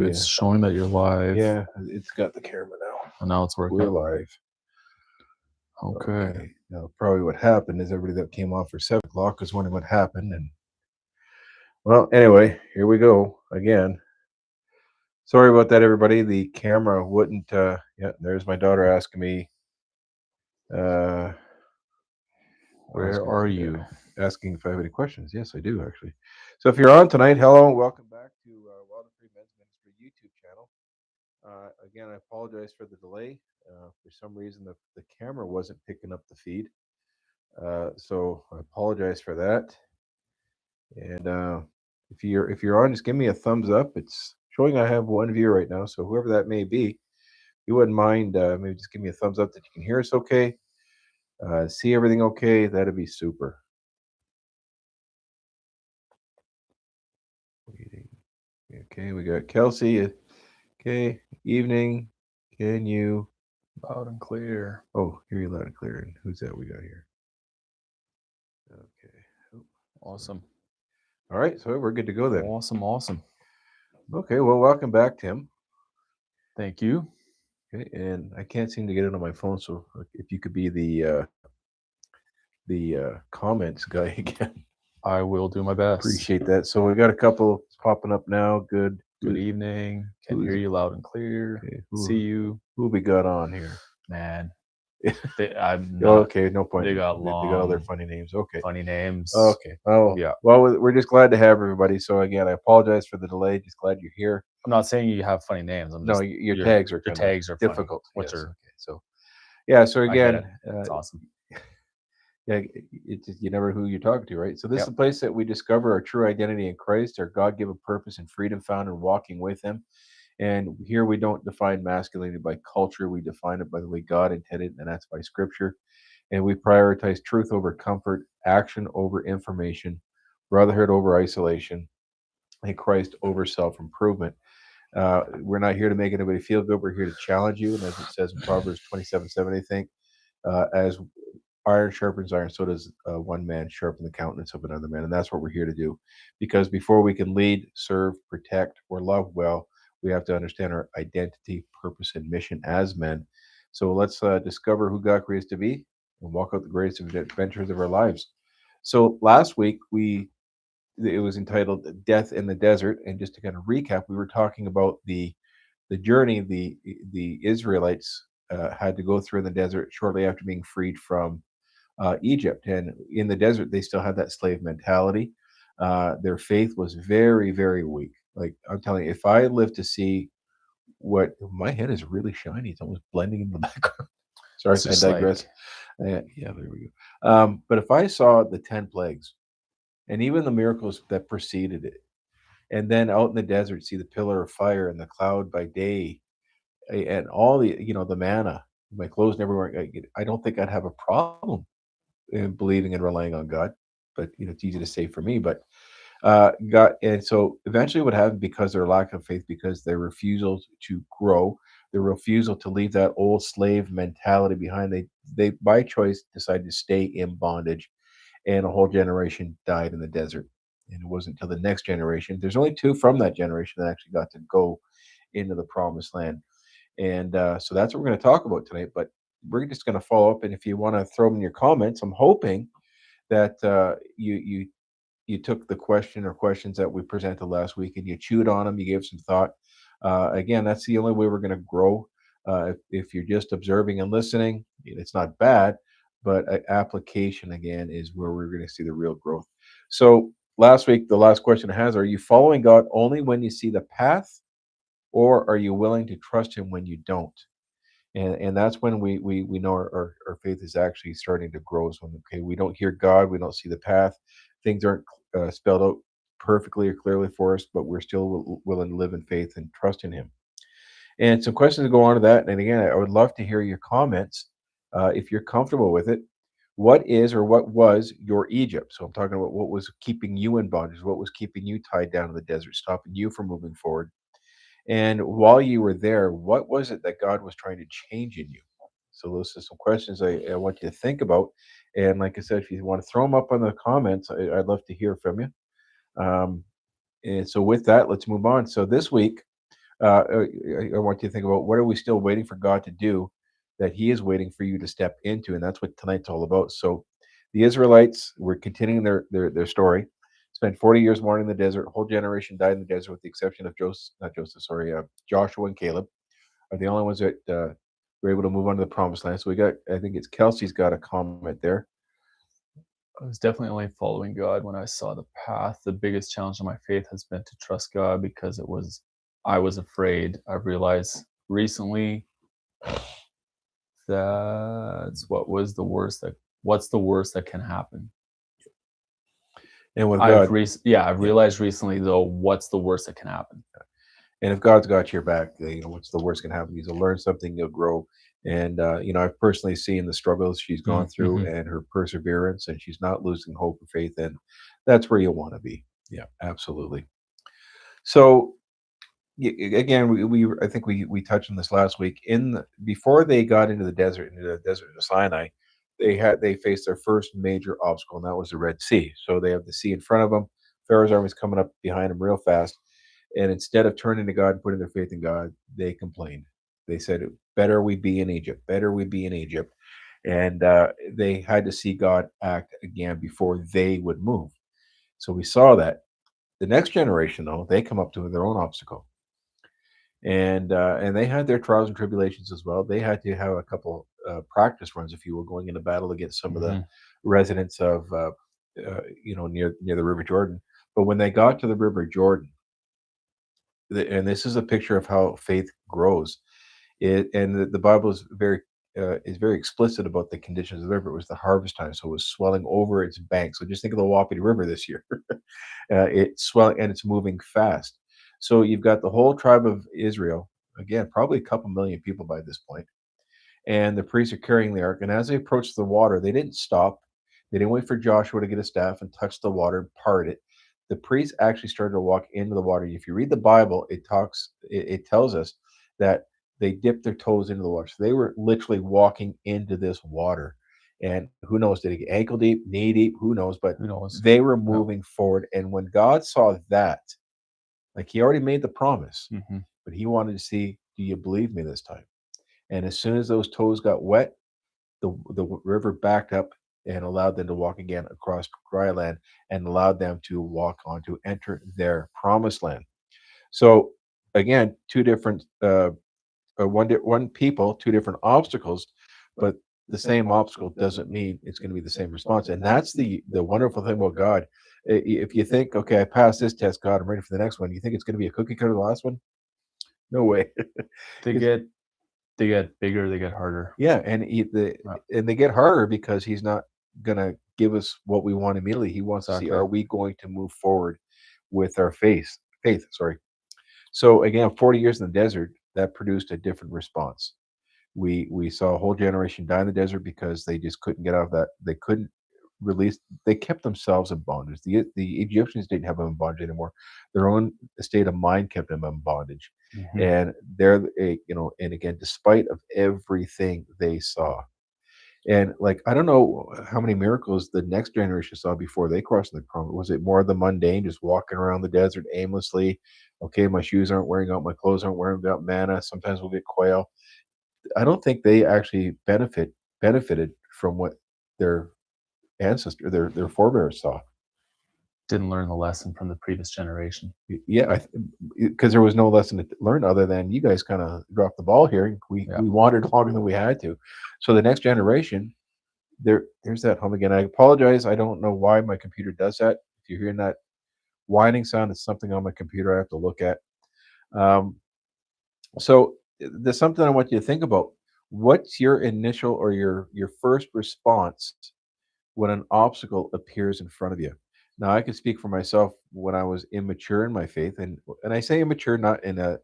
It's showing that you're live. Yeah, it's got the camera now. And now it's working. We're live. Okay. Now, probably what happened is everybody that came on for 7 o'clock was wondering what happened. And well, anyway, here we go again. Sorry about that, everybody. The camera wouldn't. Yeah, there's my daughter asking me. Where are you? Asking if I have any questions. Yes, I do actually. So if you're on tonight, hello and welcome back to Wild and Free Men's Ministry YouTube channel. Again, I apologize for the delay. For some reason, the camera wasn't picking up the feed, so I apologize for that. And if you're on, just give me a thumbs up. It's showing I have one viewer right now, so whoever that may be, if you wouldn't mind, maybe just give me a thumbs up that you can hear us okay, see everything okay. That'd be super. Waiting. Okay, we got Kelsey. Okay, evening. Can you? Loud and clear. Oh, hear you loud and clear. And who's that we got here? Okay. Oh, Awesome. all right, so we're good to go then. Awesome. Okay, well, welcome back, Tim. Thank you. Okay, and I can't seem to get it on my phone, so if you could be the comments guy again, I will do my best. appreciate that. So we got a couple popping up now. Good. Good evening. Can hear you loud and clear. Okay, See you. Who we got on here? Man. I'm not, Okay, no point. They got all their long, funny names. Okay. funny names. Okay. Oh, Yeah. Well, we're just glad to have everybody. So again, I apologize for the delay. Just glad you're here. I'm not saying you have funny names. I'm No, just your tags are your kinda tags are funny. difficult. What's Yes, your okay. So yeah. So I get it. again, It's awesome. yeah, it's just, you never know who you're talking to, right? So this Yep. is a place that we discover our true identity in Christ, our God-given purpose and freedom found in walking with Him. And here we don't define masculinity by culture; we define it by the way God intended, and that's by Scripture. And we prioritize truth over comfort, action over information, brotherhood over isolation, and Christ over self-improvement. We're not here to make anybody feel good. We're here to challenge you, and as it says in Proverbs 27:7, I think, as iron sharpens iron, so does one man sharpen the countenance of another man. And that's what we're here to do. Because before we can lead, serve, protect, or love well, we have to understand our identity, purpose, and mission as men. So let's discover who God creates to be and walk out the greatest adventures of our lives. So last week, it was entitled Death in the Desert. And just to kind of recap, we were talking about the journey the Israelites had to go through in the desert shortly after being freed from Egypt. And in the desert, they still had that slave mentality. Their faith was very, very weak. Like I'm telling you, if I live to see what my head is really shiny, it's almost blending in the background. Sorry, It's I just digress. Yeah, there we go. But if I saw the 10 plagues and even the miracles that preceded it, and then out in the desert, see the pillar of fire and the cloud by day, and all the manna, my clothes never weren't. I don't think I'd have a problem in believing and relying on God. But it's easy to say for me. But God, and so eventually, what happened because their lack of faith, because their refusal to grow, their refusal to leave that old slave mentality behind, they by choice decided to stay in bondage, and a whole generation died in the desert. And it wasn't until the next generation. There's only two from that generation that actually got to go into the promised land. And so that's what we're going to talk about tonight. But we're just going to follow up. And if you want to throw them in your comments, I'm hoping that you took the question or questions that we presented last week and you chewed on them, you gave some thought. Again, that's the only way we're going to grow. If you're just observing and listening, it's not bad, but application again is where we're going to see the real growth. So last week, the last question I has: are you following God only when you see the path, or are you willing to trust Him when you don't? And that's when we know our faith is actually starting to grow. So okay, we don't hear God, we don't see the path, things aren't spelled out perfectly or clearly for us, but we're still willing to live in faith and trust in Him. And some questions to go on to that. And again, I would love to hear your comments if you're comfortable with it. What is or what was your Egypt? So I'm talking about what was keeping you in bondage, what was keeping you tied down in the desert, stopping you from moving forward. And while you were there, what was it that God was trying to change in you? So those are some questions I want you to think about. And like I said, if you want to throw them up on the comments, I'd love to hear from you. And so with that, let's move on. So this week, I want you to think about, what are we still waiting for God to do that He is waiting for you to step into, and that's what tonight's all about. So, the Israelites were continuing their story. Spent 40 years wandering in the desert. Whole generation died in the desert, with the exception of Joshua and Caleb are the only ones that were able to move on to the promised land. So we got, I think it's Kelsey's got a comment there. I was definitely only following God when I saw the path. The biggest challenge of my faith has been to trust God because I was afraid. I realized recently what's the worst that can happen. And with God, I've realized recently though, what's the worst that can happen. And if God's got your back, what's the worst can happen? You'll learn something, you'll grow. And I've personally seen the struggles she's gone through and her perseverance, and she's not losing hope or faith, and that's where you want to be. Yeah, absolutely. So again, we I think we touched on this last week. Before they got into the desert of Sinai, they faced their first major obstacle, and that was the Red Sea. So they have the sea in front of them. Pharaoh's army's coming up behind them real fast. And instead of turning to God and putting their faith in God, they complained. They said, "Better we be in Egypt. Better we be in Egypt." And they had to see God act again before they would move. So we saw that. The next generation, though, they come up to their own obstacle, and they had their trials and tribulations as well. They had to have a couple practice runs, if you will, going into battle against some of the residents of near the River Jordan. But when they got to the River Jordan, and this is a picture of how faith grows. The Bible is very explicit about the conditions of the river. It was the harvest time, so it was swelling over its banks. So just think of the Wapiti River this year. It's swelling and it's moving fast. So you've got the whole tribe of Israel, again, probably a couple million people by this point, and the priests are carrying the ark. And as they approached the water, they didn't stop. They didn't wait for Joshua to get a staff and touch the water and part it. The priests actually started to walk into the water. If you read the Bible, it tells us that they dipped their toes into the water. So they were literally walking into this water. And who knows, did it get ankle deep, knee deep? Who knows? But Who knows? they were moving forward. And when God saw that, like, He already made the promise, but He wanted to see, do you believe me this time? And as soon as those toes got wet, the river backed up and allowed them to walk again across dry land, and allowed them to walk on to enter their promised land. So again, two different one people, two different obstacles, but the same obstacle doesn't mean it's going to be the same response. And that's the wonderful thing about God. If you think, okay, I passed this test, God, I'm ready for the next one, you think it's going to be a cookie cutter the last one? No way. They get bigger, they get harder. Yeah, and they get harder because He's not gonna give us what we want immediately. He wants to see, are we going to move forward with our faith? Sorry. So again, 40 years in the desert, that produced a different response. We saw a whole generation die in the desert because they just couldn't get out of that. They couldn't release. They kept themselves in bondage. The Egyptians didn't have them in bondage anymore. Their own state of mind kept them in bondage. And and again, despite of everything they saw, and like, I don't know how many miracles the next generation saw before they crossed the promise. Was it more of the mundane, just walking around the desert aimlessly? Okay, my shoes aren't wearing out, my clothes aren't wearing out, manna. Sometimes we'll get quail. I don't think they actually benefited from what their their forebears saw. Didn't learn the lesson from the previous generation. Yeah, because there was no lesson to learn other than, you guys kind of dropped the ball here. We wandered longer than we had to. So the next generation, there's that hum again. I apologize. I don't know why my computer does that. If you're hearing that whining sound, it's something on my computer I have to look at. So there's something I want you to think about. What's your initial or your first response when an obstacle appears in front of you? Now, I can speak for myself when I was immature in my faith, and I say immature not in a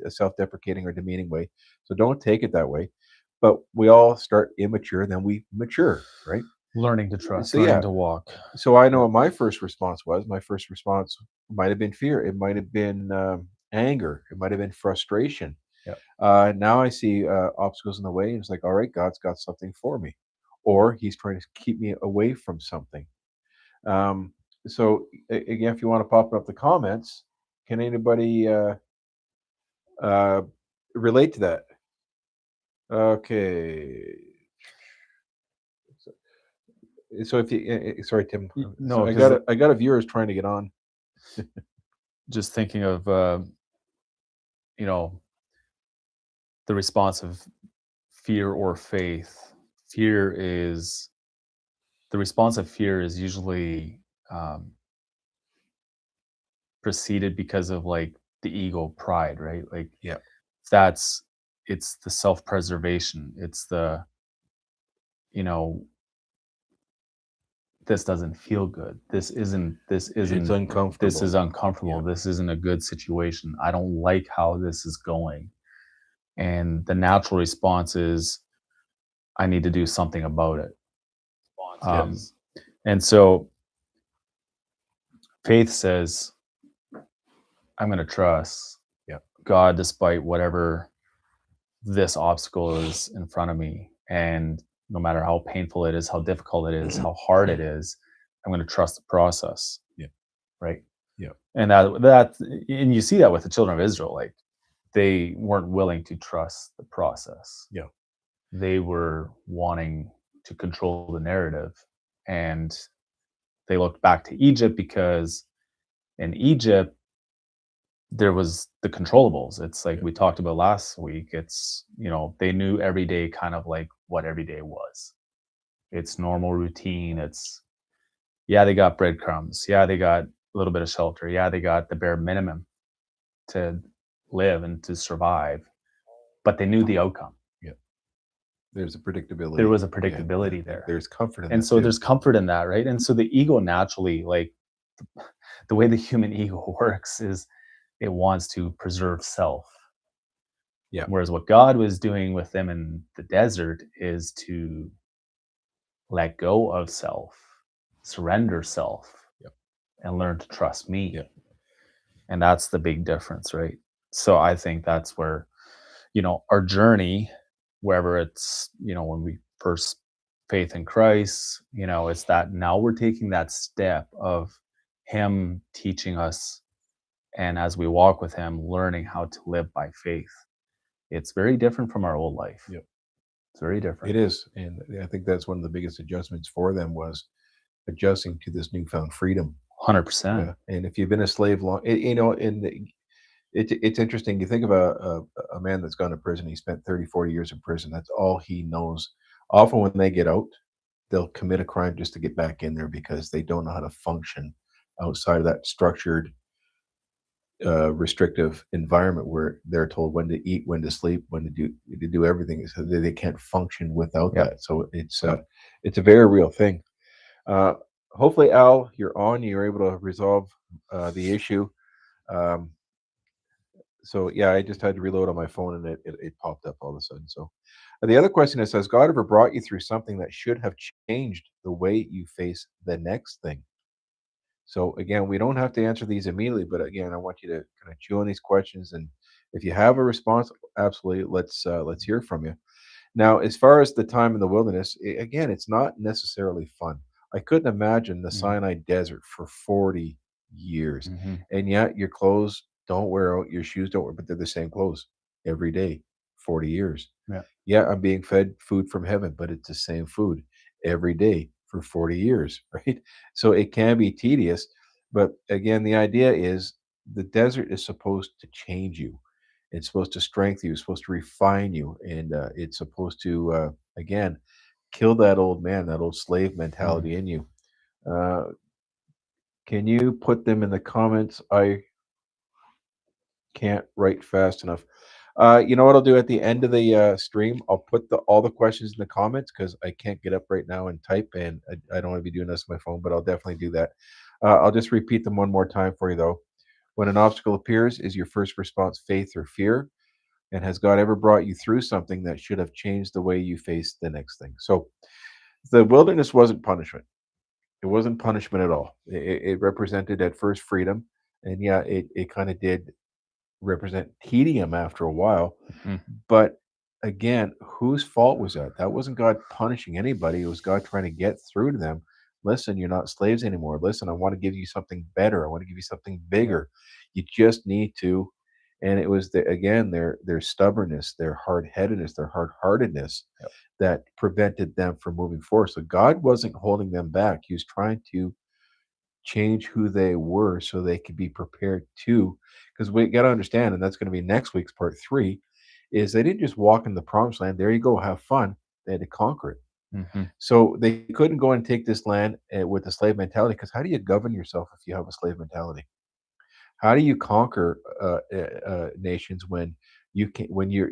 self-deprecating or demeaning way. So don't take it that way. But we all start immature, then we mature, right? Learning to trust, So learning to walk. So I know what my first response was. My first response might have been fear. It might have been anger. It might have been frustration. Now I see obstacles in the way, and it's like, all right, God's got something for me, or He's trying to keep me away from something. So again, if you want to pop up the comments, can anybody Uh, relate to that. Okay. So, so if you, sorry, Tim. So No, because I got a viewers trying to get on. just thinking of you know the response of fear or faith. Fear is the response of fear is usually um, preceded because of like the ego pride, right? Like Yeah. that's it's the self-preservation. It's the, you know, this doesn't feel good. This It's isn't this uncomfortable. is uncomfortable. Yeah. This isn't a good situation. I don't like how this is going. And the natural response is I need to do something about it. Um, Yes. and so faith says, I'm going to trust Yeah. God despite whatever this obstacle is in front of me. And no matter how painful it is, how difficult it is, how hard it is, I'm going to trust the process. Yeah. Right. Yeah. And and you see that with the children of Israel, like they weren't willing to trust the process. Yeah. They were wanting to control the narrative. And they looked back to Egypt because in Egypt, there was the controllables. It's like Yeah. we talked about last week. It's, they knew every day kind of like what every day was. It's normal routine. It's, yeah, they got breadcrumbs. Yeah, they got a little bit of shelter. Yeah, they got the bare minimum to live and to survive, but they knew the outcome. Yeah. There's a There predictability. was a Yeah. Yeah. predictability there. There's comfort in And that so too. there's comfort in that, right? And so the ego naturally, like the way the human ego works is it wants to preserve self. Yeah. Whereas what God was doing with them in the desert is to let go of self, surrender self, Yeah. and learn to trust Yeah. me. And that's the big difference, right? So I think that's where, our journey, wherever it's, when we first faith in Christ, it's that now we're taking that step of Him teaching us. And as we walk with Him, learning how to live by faith. It's very different from our old life. Yeah. It's very It different. is, and I think that's one of the biggest adjustments for them was adjusting to this newfound freedom. 100%. Yeah, and if you've been a slave long, and it's interesting. You think of a man that's gone to prison. He spent 30, 40 years in prison. That's all he knows. Often when they get out, they'll commit a crime just to get back in there because they don't know how to function outside of that structured, restrictive environment where they're told when to eat, when to sleep, when to do everything. So they can't function without Yep. that. So Yep. it's a very real thing. Uh, hopefully, Al, you're on. You're able to resolve the issue. Um, so yeah, I just had to reload on my phone and it popped up all of a sudden. So the other question is, has God ever brought you through something that should have changed the way you face the next thing? So again, we don't have to answer these immediately, but again, I want you to kind of chew on these questions, and if you have a response, absolutely, let's hear from you. Now, as far as the time in the wilderness, again, it's not necessarily fun. I couldn't imagine the Mhm. Sinai desert for 40 years, Mhm. and yet your clothes don't wear out, your shoes don't wear, but they're the same clothes every day, 40 years. Yeah. Yeah, I'm being fed food from heaven, but it's the same food every day for 40 years, right? So it can be tedious, but again, the idea is the desert is supposed to change you. It's supposed to strengthen you. It's supposed to refine you, and it's supposed to again kill that old man, that old slave Mm. mentality in you. Uh, can you put them in the comments? I can't write fast enough. You know what I'll do at the end of the stream? I'll put all the questions in the comments because I can't get up right now and type, and I don't want to be doing this on my phone, but I'll definitely do that. I'll just repeat them one more time for you, though. When an obstacle appears, is your first response faith or fear? And has God ever brought you through something that should have changed the way you face the next thing? So the wilderness wasn't punishment. It wasn't punishment at all. It represented at first freedom. And yeah, it kind of did represent tedium after a while. Mhm. But again, whose fault was that? That wasn't God punishing anybody. It was God trying to get through to them. Listen, you're not slaves anymore. Listen, I want to give you something better. I want to give you something Yeah. bigger. You just need to. And it was again their stubbornness, their hard-headedness, their hard-heartedness Yep. that prevented them from moving forward. So God wasn't holding them back. He was trying to change who they were so they could be prepared to. Because we got to understand, and that's going to be next week's part three, is they didn't just walk in the promised land. There you go, have fun. They had to conquer it. Hmm. So they couldn't go and take this land with a slave mentality. Because how do you govern yourself if you have a slave mentality? How do you conquer nations when you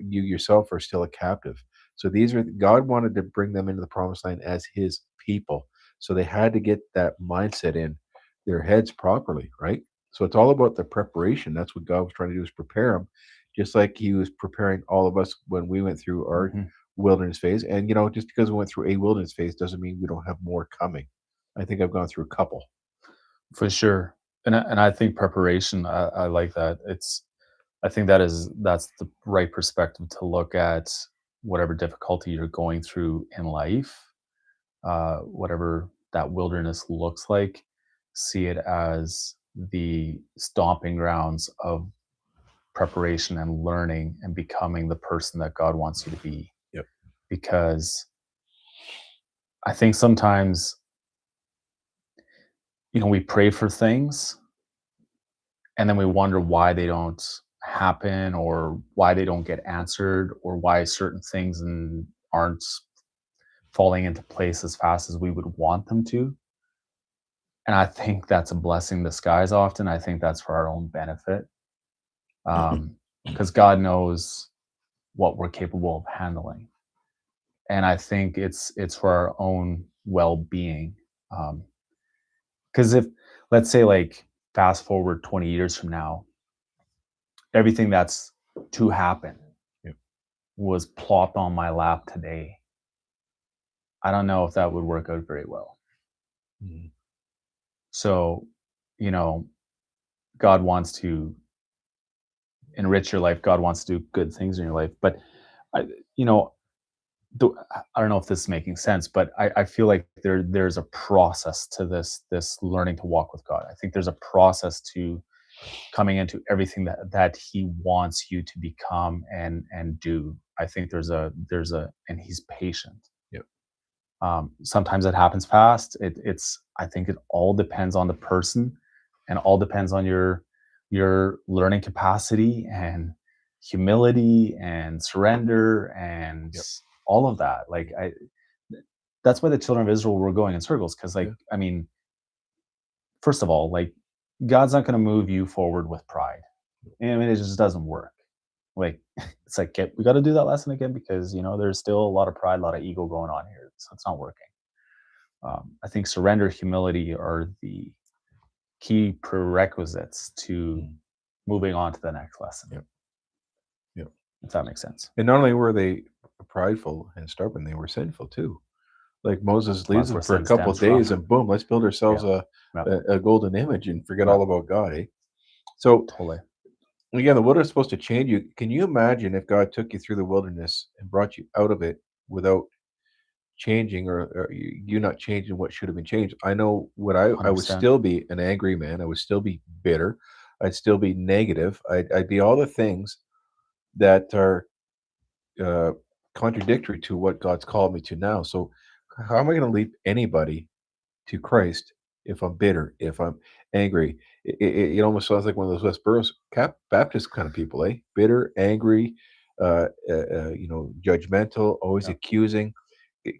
yourself are still a captive? So these are God wanted to bring them into the promised land as His people. So they had to get that mindset in their heads properly, right? So it's all about the preparation. That's what God was trying to do is prepare them, just like He was preparing all of us when we went through our Hmm. wilderness phase. And just because we went through a wilderness phase doesn't mean we don't have more coming. I think I've gone through a couple. For sure. And I think preparation, I like that. I think that's the right perspective to look at whatever difficulty you're going through in life, whatever that wilderness looks like. See it as the stomping grounds of preparation and learning and becoming the person that God wants you to be. Yep. Because I think sometimes, we pray for things and then we wonder why they don't happen or why they don't get answered or why certain things aren't falling into place as fast as we would want them to. And I think that's a blessing in disguise often. I think that's for our own benefit, because God knows what we're capable of handling. And I think it's for our own well-being. Because if, let's say, like, fast forward 20 years from now, everything that's to happen Yep. was plopped on my lap today, I don't know if that would work out very well. Mhm. So, you know, God wants to enrich your life. God wants to do good things in your life. But I, you know, I don't know if this is making sense, but I feel like there's a process to this learning to walk with God. I think there's a process to coming into everything that He wants you to become and do. I think there's a and He's patient. Yep. Sometimes it happens fast. I think it all depends on the person, and all depends on your learning capacity and humility and surrender and Yep. all of that. Like, that's why the children of Israel were going in circles, because, like, Yeah. I mean, first of all, like, God's not going to move you forward with pride. I mean, it just doesn't work. Like, it's like, we got to do that lesson again, because there's still a lot of pride, a lot of ego going on here, so it's not working. I think surrender, humility are the key prerequisites to Mhm. moving on to the next lesson, Yep. Yep. if that makes sense. And not only were they prideful and stubborn, they were sinful too. Like Moses Well, leaves that's them where for a sin couple stems of from. days, and boom, let's build ourselves Yeah, yeah, a golden image and forget yeah, all about God. Eh? So totally. again, the wilderness is supposed to change you. Can you imagine if God took you through the wilderness and brought you out of it without changing or you not changing what should have been changed? I know what I would 100%. still be an angry man. I would still be bitter. I'd still be negative. I'd be all the things that are uh, contradictory to what God's called me to now. So, how am I going to lead anybody to Christ if I'm bitter, if I'm angry? It almost sounds like one of those West Burroughs Baptist kind of people, eh? Bitter, angry, judgmental, always Yeah. accusing.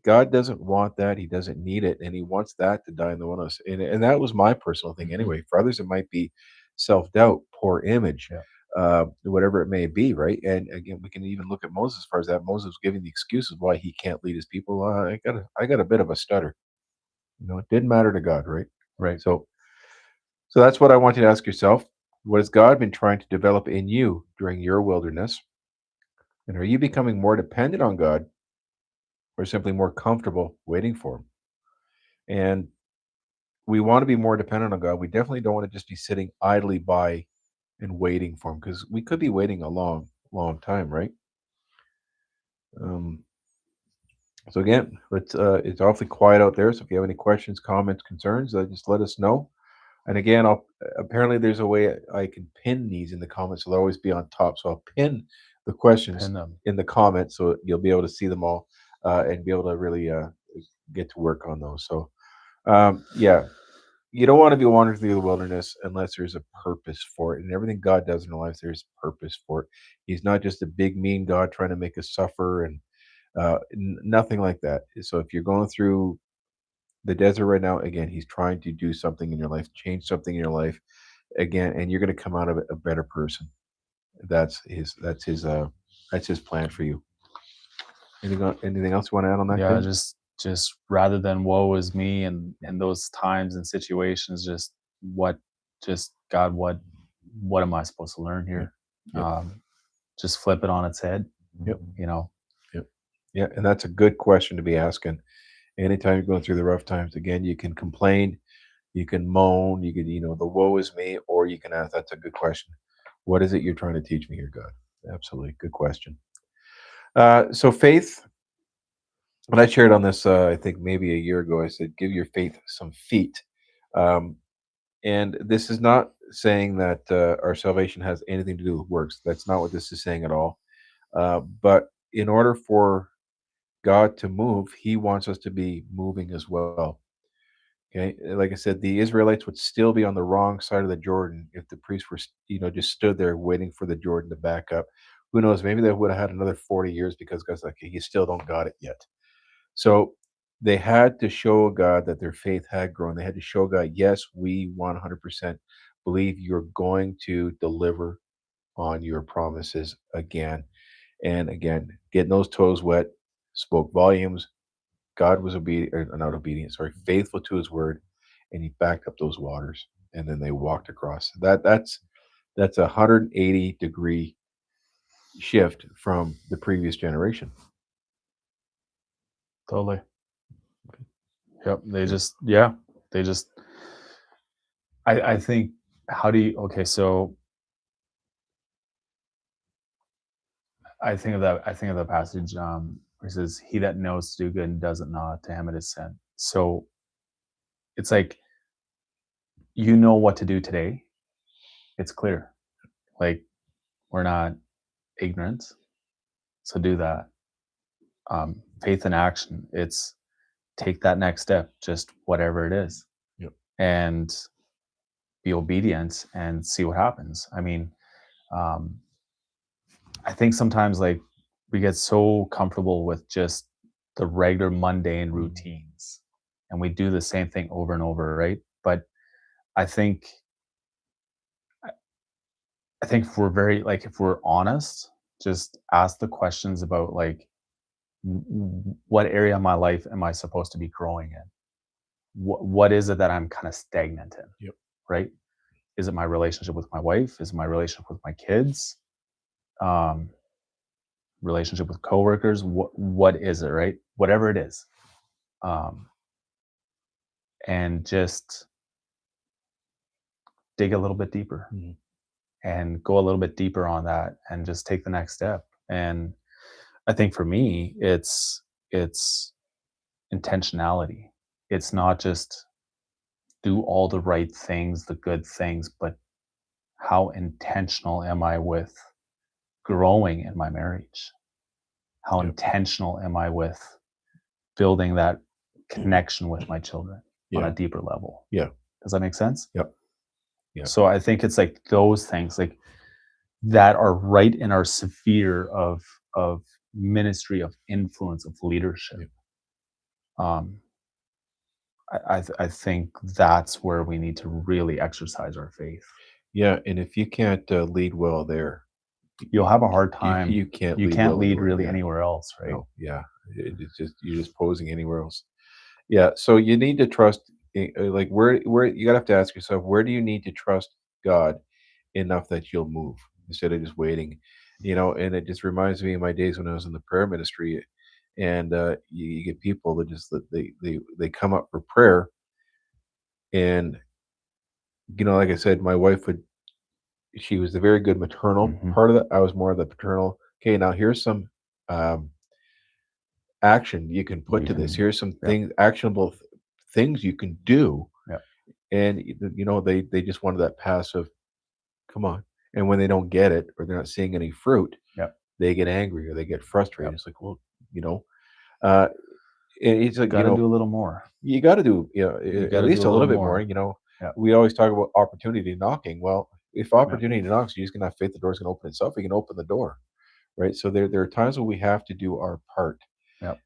God doesn't want that. He doesn't need it, and He wants that to die in the one of us. And that was my personal thing Hmm. anyway. For others, it might be self doubt, poor image, Yeah. whatever it may be, right? And again, we can even look at Moses as far as that. Moses was giving the excuses why he can't lead his people. I got a bit of a stutter. It didn't matter to God, right? Right. So, so that's what I want you to ask yourself. What has God been trying to develop in you during your wilderness? And are you becoming more dependent on God or simply more comfortable waiting for Him? And we want to be more dependent on God. We definitely don't want to just be sitting idly by and waiting for Him because we could be waiting a long, long time, right? Um, so again, let's. It's awfully quiet out there. So if you have any questions, comments, concerns, just let us know. And again, apparently there's a way I can pin these in the comments. So they'll always be on top. So I'll pin the questions Pin them. in the comments so you'll be able to see them all and be able to really get to work on those. So yeah, you don't want to be wandering through the wilderness unless there's a purpose for it. And everything God does in our lives, there's purpose for it. He's not just a big mean God trying to make us suffer and nothing like that. So if you're going through the desert right now, again, he's trying to do something in your life, change something in your life again, and you're going to come out of it a better person. That's his. That's his plan for you. Anything else you want to add on that, Yeah, Kevin? just rather than woe is me and those times and situations, what just God, what am I supposed to learn Yeah. here? Yep. Just flip it on its head, Yep. you know. Yep. Yeah, and that's a good question to be asking. Anytime you're going through the rough times, again, you can complain, you can moan, you can, the woe is me, or you can ask. That's a good question. What is it you're trying to teach me here, God? Absolutely, good question. So faith, when I shared on this, I think maybe a year ago, I said, give your faith some feet. Um, and this is not saying that our salvation has anything to do with works. That's not what this is saying at all. But in order for God to move, He wants us to be moving as well. Okay, like I said, the Israelites would still be on the wrong side of the Jordan if the priests were, just stood there waiting for the Jordan to back up. Who knows? Maybe they would have had another 40 years because God's like, you still don't got it yet. So they had to show God that their faith had grown. They had to show God, yes, we 100% believe you're going to deliver on your promises again and again. Getting those toes wet spoke volumes. God was obedient, or not obedient, sorry, faithful to his word, and he backed up those waters. And then they walked across. That's a 180-degree shift from the previous generation. Totally. Yep. Yeah. They just I think how do you okay, so I think of the passage where it says, he that knows to do good and does it not, to him it is sin. So it's like you know what to do today. It's clear. Like we're not ignorant. So do that. Faith in action. It's take that next step, just whatever it is, Yep. and be obedient and see what happens. I mean, um, I think sometimes like we get so comfortable with just the regular mundane routines and we do the same thing over and over, right? But I think I think if we're very like if we're honest, just ask the questions about like what area of my life am I supposed to be growing in? What is it that I'm kind of stagnant in, Yep. right? Is it my relationship with my wife? Is it my relationship with my kids? Um, Relationship with coworkers? What is it, right? Whatever it is, um, and just dig a little bit deeper Mhm. and go a little bit deeper on that, and just take the next step. And I think for me, it's intentionality. It's not just do all the right things, the good things, but how intentional am I with growing in my marriage? How Yep. intentional am I with building that connection with my children on a Yeah. deeper level? Yeah. Does that make sense? Yep. Yeah. So I think it's like those things like that are right in our sphere of ministry, of influence, of leadership. Yep. Um, I think that's where we need to really exercise our faith. Yeah. And if you can't lead well there, You'll have a hard you time. can't You lead can't well lead anywhere. really Yeah. anywhere else, right? No. Yeah. It's just you're just posing anywhere else. Yeah. So you need to trust. Like where you gotta have to ask yourself, where do you need to trust God enough that you'll move instead of just waiting, and it just reminds me of my days when I was in the prayer ministry, and you get people that just they come up for prayer, and like I said, my wife would she was the very good maternal Hmm. part of it. I was more of the paternal. Okay, now here's some um, action you can put You to this. can, Here's some yeah, things, actionable things you can do, yeah, and they just wanted that passive, come on. And when they don't get it or they're not seeing any fruit, Yep. they get angry or they get frustrated. Yep. It's like, well, you know, uh, and it's like, Got to do a little more. you got to do, You got at to do least a a little little bit more. more. Yep. We always talk about opportunity knocking. Well, if Yep. opportunity knocks, you're just gonna have faith. The door's gonna open itself. You can open the door, right? So there are times when we have to do our part. Yep.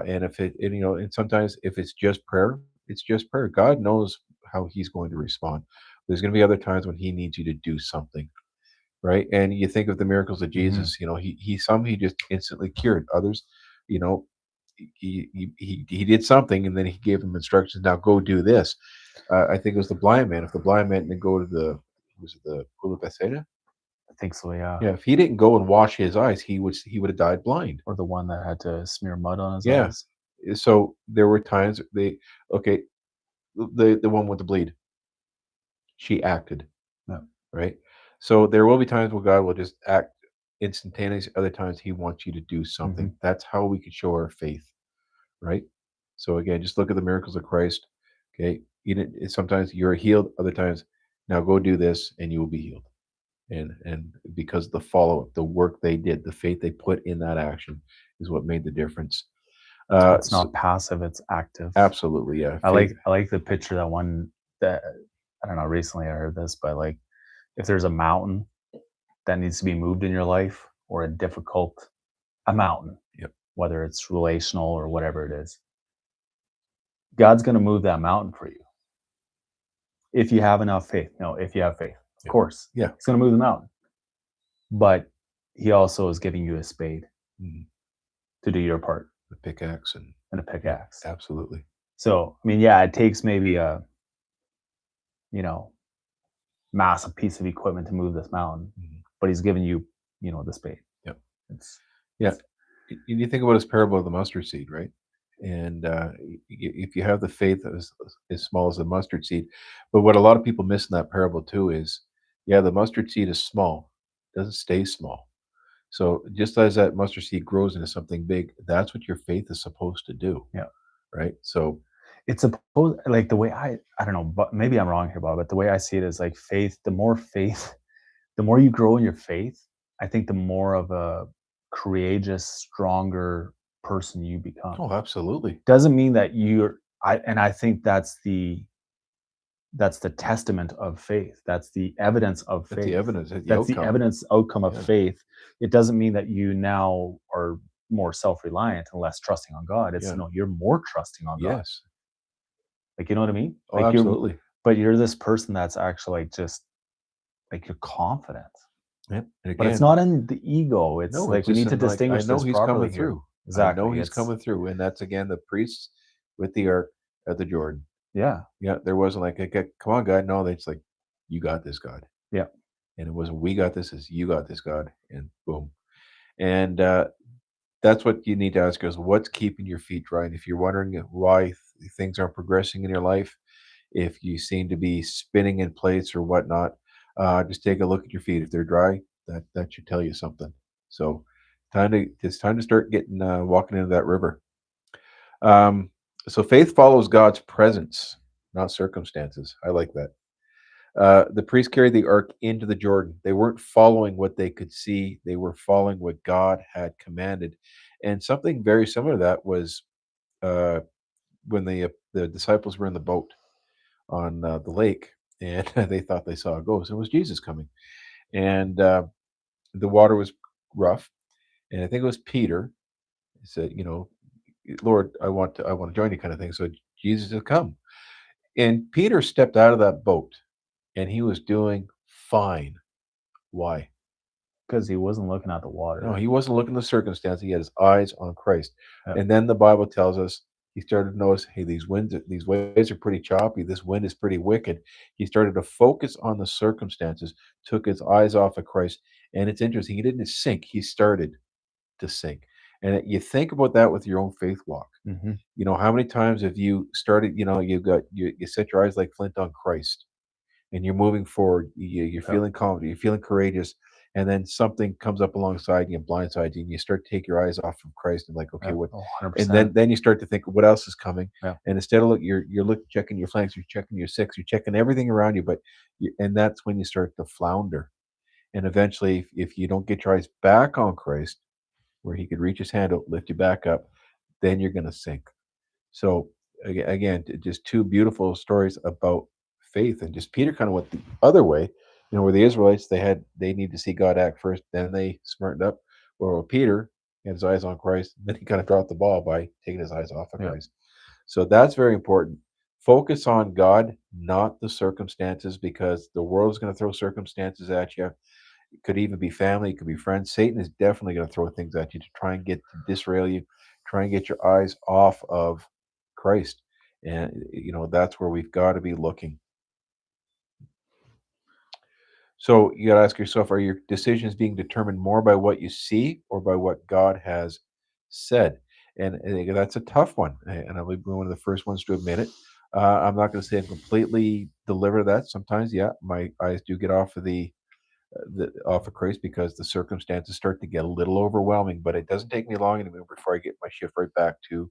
And if it, and, and sometimes if it's just prayer, it's just prayer. God knows how He's going to respond. There's going to be other times when He needs you to do something, right? And you think of the miracles of Hmm. Jesus. He just instantly cured. Others, you know, he did something, and then He gave them instructions. Now go do this. I think it was the blind man. If the blind man didn't go to the pool of Bethsaida, I think so. Yeah. yeah. If he didn't go and wash his eyes, he would have died blind. Or the one that had to smear mud on his Yeah. eyes. So there were times okay, the one with the bleed, she acted, Yep. right? So there will be times where God will just act instantaneously. Other times He wants you to do Hmm. something. That's how we can show our faith, right? So again, just look at the miracles of Christ. Okay, sometimes you're healed. Other times, now go do this, and you will be healed. And because the follow up, the work they did, the faith they put in that action, is what made the difference. It's So not passive; it's active. absolutely, yeah, I faith. like I like the picture that one that I don't know. Recently, I heard this, but like if there's a mountain that needs to be moved in your life, or a mountain, Yep. whether it's relational or whatever it is, God's going to move that mountain for you if you have enough faith. No, if you have faith, of Yep. course, Yeah. He's going to move the mountain. But He also is giving you a spade Mhm. to do your part The pickaxe and a yeah, pickaxe. absolutely. So, I mean, yeah, it takes maybe a you know massive piece of equipment to move this mountain, Mhm. but He's giving you the spade. Yep. It's Yeah. You think about his parable of the mustard seed, right? And if you have the faith as small as the mustard seed, but what a lot of people miss in that parable too is, yeah, the mustard seed is small, doesn't stay small. So just as that mustard seed grows into something big, that's what your faith is supposed to do, yeah. right? So It's supposed like the way I don't know, but maybe I'm wrong here, Bob. But the way I see it is like faith. The more you grow in your faith, I think the more of a courageous, stronger person you become. oh, absolutely. Doesn't mean that I think that's the testament of faith. That's the evidence of That's the faith. evidence, that's the That's the outcome. evidence outcome of Yeah. faith. It doesn't mean that you now are more self-reliant and less trusting on God. It's Yeah. no, you're more trusting on God. Yes. Like, you know what I mean? Oh, absolutely. But you're this person that's actually like just like you're confident. Yep. And But it's again, not in the ego. It's no, it's like we just need to in, like, I distinguish know this he's coming properly here. through. I know Exactly. he's It's coming through, and that's again the priests with the ark at the Jordan. yeah. Yeah, there wasn't like, okay, come on, God. No, it's like, you got this, God. Yeah. And it wasn't we got this, it's you got this, God. And boom. And that's what you need to ask is what's keeping your feet dry. And if you're wondering why things aren't progressing in your life, if you seem to be spinning in place or whatnot, just take a look at your feet. If they're dry, that should tell you something. So it's time to start getting walking into that river. Um, so faith follows God's presence, not circumstances. I like that. The priests carried the ark into the Jordan. They weren't following what they could see; they were following what God had commanded. And something very similar to that was uh, when the disciples were in the boat on the lake, and they thought they saw a ghost. It was Jesus coming, and the water was rough, and I think it was Peter. He said, Lord, I want to join you, kind of thing. So Jesus said, come, and Peter stepped out of that boat, and he was doing fine. Why? Because he wasn't looking at the No, water. he wasn't looking at the circumstance. He had his eyes on Christ. Yep. And then the Bible tells us he started to notice, hey, these waves are pretty choppy. This wind is pretty wicked. He started to focus on the circumstances, took his eyes off of Christ. And it's interesting. He didn't sink. He started to sink. And you think about that with your own faith walk. Hmm. How many times have you started, you set your eyes like flint on Christ and you're moving forward. You're Yep. feeling confident. You're feeling courageous. and then something comes up alongside you and blindsides you, and you start to take your eyes off of Christ and like, okay, Yeah. what? Oh, And 100%. then you start to think, what else is coming? Yeah. And instead of look, you're looking, checking your flanks, you're checking your six, you're checking everything around you, and that's when you start to flounder. And eventually, if you don't get your eyes back on Christ, where He could reach His hand out, lift you back up, then you're going to sink. So again, just two beautiful stories about faith, and just Peter kind of went the other way. Where the Israelites they need to see God act first, then they smartened up. Or with Peter, he had his eyes on Christ, then he kind of dropped the ball by taking his eyes off of Yeah. Christ. So that's very important. Focus on God, not the circumstances, because the world is going to throw circumstances at you. It could even be family, it could be friends. Satan is definitely going to throw things at you to try and get to disrail you, try and get your eyes off of Christ. And that's where we've got to be looking. So you got to ask yourself, are your decisions being determined more by what you see or by what God has said? And again, that's a tough one. And I'll be one of the first ones to admit it. I'm not going to say I'm completely delivered of that. Sometimes, yeah, my eyes do get off of the off of Christ because the circumstances start to get a little overwhelming. But it doesn't take me long anymore before I get my shift right back to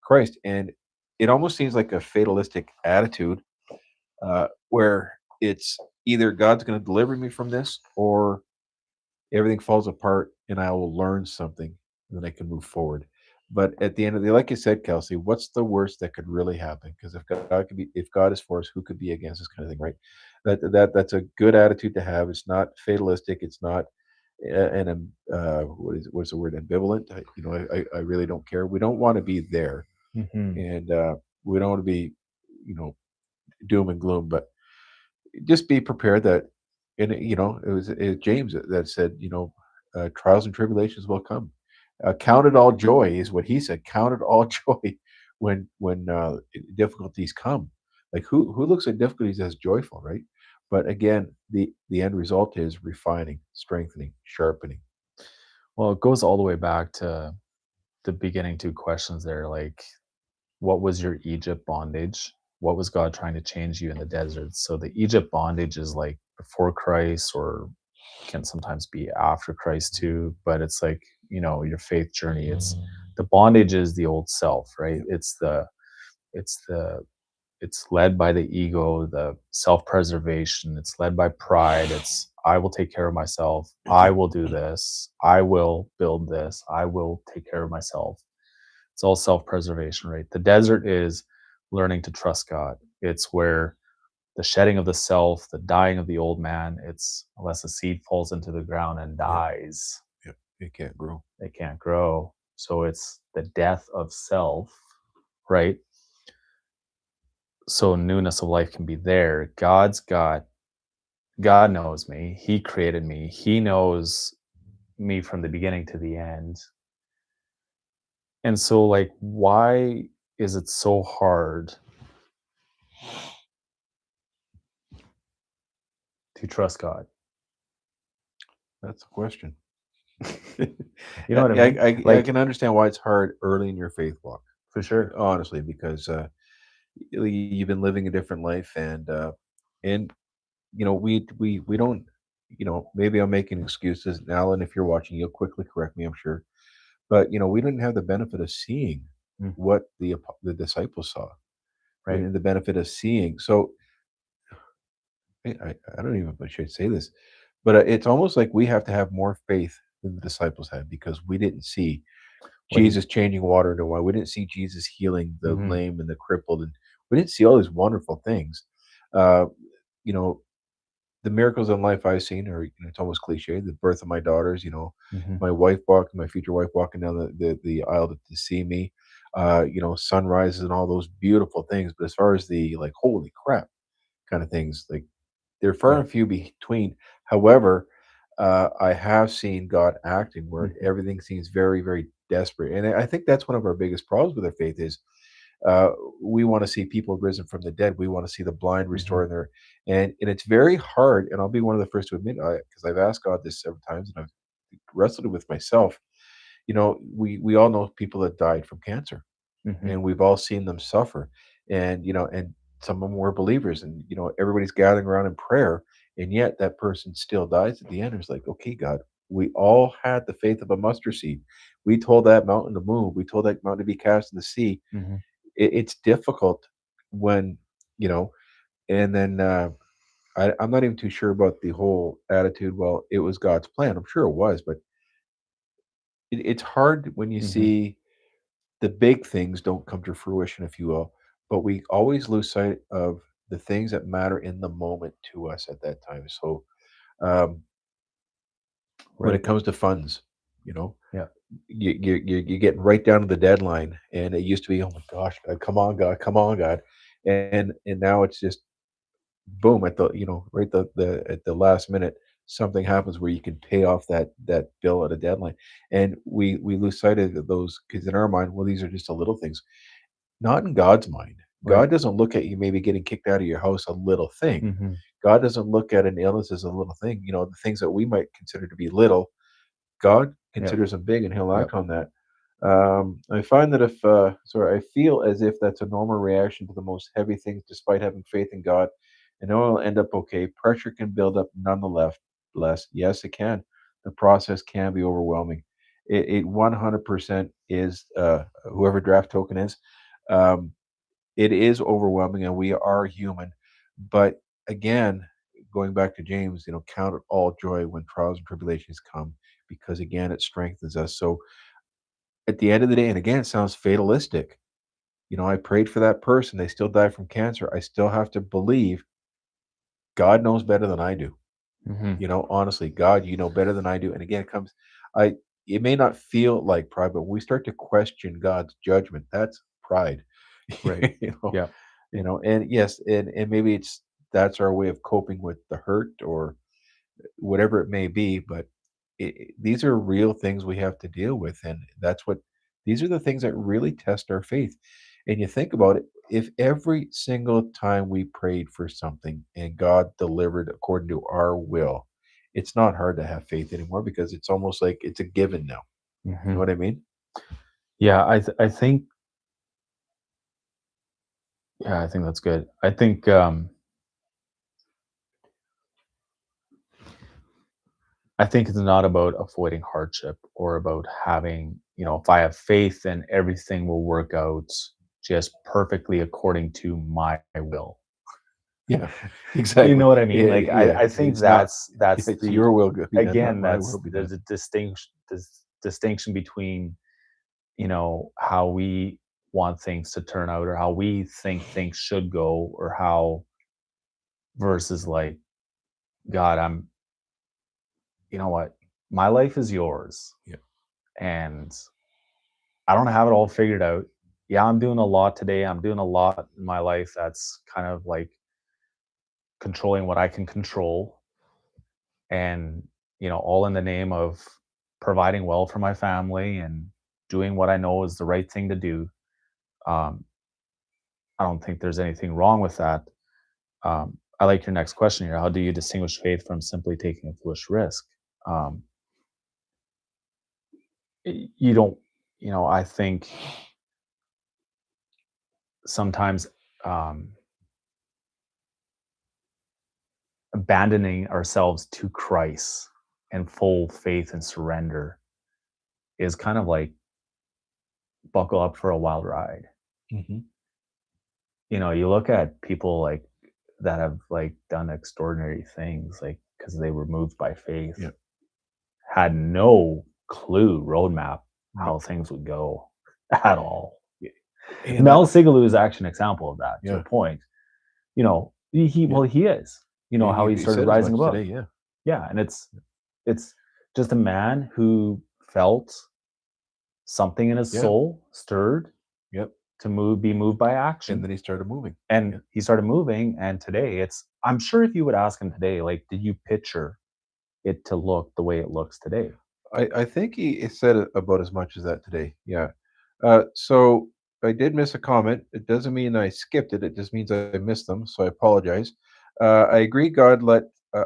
Christ. And it almost seems like a fatalistic attitude, where it's either God's going to deliver me from this or everything falls apart and I will learn something and then I can move forward. But at the end of the day, like you said, Kelsey, what's the worst that could really happen? Because if God is for us, who could be against us, kind of thing, right? That's a good attitude to have. It's not fatalistic. It's not what's the word, ambivalent. I really don't care. We don't want to be there, Hmm. and we don't want to be, you know, doom and gloom. But just be prepared that, and it was James that said, trials and tribulations will come. Count it all joy is what he said. Count it all joy when difficulties come. Like who looks at difficulties as joyful, right? But again, the end result is refining, strengthening, sharpening. Well, it goes all the way back to the beginning two questions there. Like, what was your Egypt bondage? What was God trying to change you in the desert? So the Egypt bondage is like before Christ, or can sometimes be after Christ too. But it's like, your faith journey. It's the bondage is the old self, right? Yep. It's it's led by the ego, the self-preservation. It's led by pride. It's I will take care of myself. I will do this. I will build this. I will take care of myself. It's all self-preservation, right? The desert is learning to trust God. It's where the shedding of the self, the dying of the old man, it's unless a seed falls into the ground and Yep. dies, Yep. It can't grow. it can't grow. So it's the death of self, right? So newness of life can be there. God knows me. He created me. He knows me from the beginning to the end. And so, like, why is it so hard to trust God? That's the question. You know what I mean? I Like, can understand why it's hard early in your faith walk, for sure. honestly, because you've been living a different life, and we don't, maybe I'm making excuses now, and if you're watching, you'll quickly correct me, I'm sure. But we didn't have the benefit of seeing Mm, what the disciples saw. We right. didn't have the benefit of seeing. So I don't even know if I should say this, but it's almost like we have to have more faith than the disciples had because we didn't see What do you Jesus changing water into wine. We didn't see Jesus healing the mhm, lame and the crippled, and we didn't see all these wonderful things. Uh, you know, the miracles in life I've seen are, it's almost cliche. The birth of my daughters, mhm, my future wife walking down the aisle to see me, sunrises and all those beautiful things. But as far as the like, holy crap kind of things, like they're far yeah, and few between. However, I have seen God acting where mhm, everything seems very, very desperate, and I think that's one of our biggest problems with our faith is uh, we want to see people risen from the dead. We want to see the blind mhm, restored there, and it's very hard. And I'll be one of the first to admit, because I've asked God this several times, and I've wrestled it with myself. We all know people that died from cancer, mhm, and we've all seen them suffer, and some of them were believers, and everybody's gathering around in prayer, and yet that person still dies at the end. It's like, okay, God, we all had the faith of a mustard seed. We told that mountain to move. We told that mountain to be cast in the sea. Mhm. It's difficult when, you know, and then I'm not even too sure about the whole attitude. Well, it was God's plan. I'm sure it was, but it's hard when you Mhm. see the big things don't come to fruition, if you will, but we always lose sight of the things that matter in the moment to us at that time. So, um, when Right. it comes to funds, you know, Yeah. you get right down to the deadline, and it used to be, oh my gosh, God, come on, God, and now it's just boom at the right the at the last minute something happens where you can pay off that bill at a deadline, and we lose sight of those because in our mind, well, these are just a little things. Not in God's mind. Right. God doesn't look at you maybe getting kicked out of your house a little thing. Mhm. God doesn't look at an illness as a little thing. The things that we might consider to be little, God Yep. considers them big, and He'll Yep. act on that. I find that I feel as if that's a normal reaction to the most heavy things, despite having faith in God, and know it'll end up okay. Pressure can build up nonetheless. Yes, it can. The process can be overwhelming. It 100% is. Whoever draft token is, um, it is overwhelming, and we are human. But again, going back to James, count it all joy when trials and tribulations come, because again, it strengthens us. So at the end of the day, and again, it sounds fatalistic. I prayed for that person, they still died from cancer. I still have to believe God knows better than I do. Mhm. Honestly, God, you know better than I do. And again, I, it may not feel like pride, but when we start to question God's judgment, that's pride. Right. you know, Yeah. and yes, and maybe that's our way of coping with the hurt or whatever it may be. But these are real things we have to deal with, and these are the things that really test our faith. And you think about it, if every single time we prayed for something and God delivered according to our will, it's not hard to have faith anymore, because it's almost like it's a given now. You know Mhm. what I mean? Yeah, I think yeah, I think that's good. I think it's not about avoiding hardship or about having, if I have faith, then everything will work out just perfectly according to my will. Yeah, You exactly. know what I mean? Yeah, Like yeah. I think It's not. that's It's the your will be done, not again, my will that's be done. there's a distinction between, how we want things to turn out or how we think things should go or how versus like, God, you know what? My life is yours Yeah, and I don't have it all figured out. Yeah, I'm doing a lot today. I'm doing a lot in my life that's kind of like controlling what I can control and, all in the name of providing well for my family and doing what I know is the right thing to do. Um, I don't think there's anything wrong with that. I like your next question here. How do you distinguish faith from simply taking a foolish risk? Um, you don't, I think sometimes um, abandoning ourselves to Christ and full faith and surrender is kind of like buckle up for a wild ride. hmm, You look at people like that have like done extraordinary things, like because they were moved by faith, yeah, had no clue roadmap no, how things would go at all. yeah, and Mel Sigaloo is actually an example of that. To a yeah, point, he yeah. well he is. How he He started said as rising much above. today. Yeah, Yeah, and it's just a man who felt something in his yeah, soul stirred yep. to be moved by And action, then he started moving. and Yeah. he started moving. And today, I'm sure if you would ask him today, like, did you picture it to look the way it looks today? I think he said it about as much as that today. Yeah. So I did miss a comment. It doesn't mean I skipped it. It just means I missed them. So I apologize. I agree.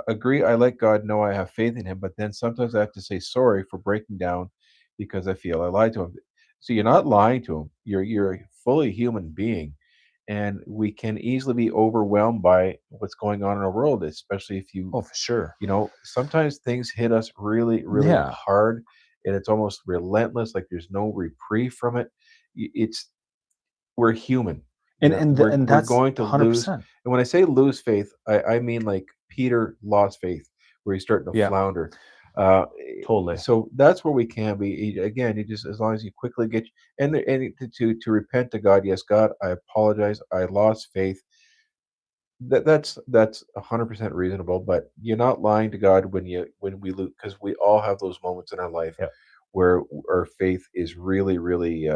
Agree. I let God know I have faith in Him, but then sometimes I have to say sorry for breaking down because I feel I lied to Him. So you're not lying to Him. You're a fully human being, and we can easily be overwhelmed by what's going on in our world, especially if you Oh, for sure. you know, sometimes things hit us really, really Yeah. hard, and it's almost relentless, like there's no reprieve from it. It's we're human, you know, And we're that's going to lose. 100%. And when I say lose faith, I mean like Peter lost faith, where he's starting to Yeah, flounder. totally. So that's where we can be. Again, you just as long as you quickly get and to repent to God. Yes, God, I apologize. I lost faith. That's 100% reasonable, but you're not lying to God when we lose, because we all have those moments in our life Yep, where our faith is really, really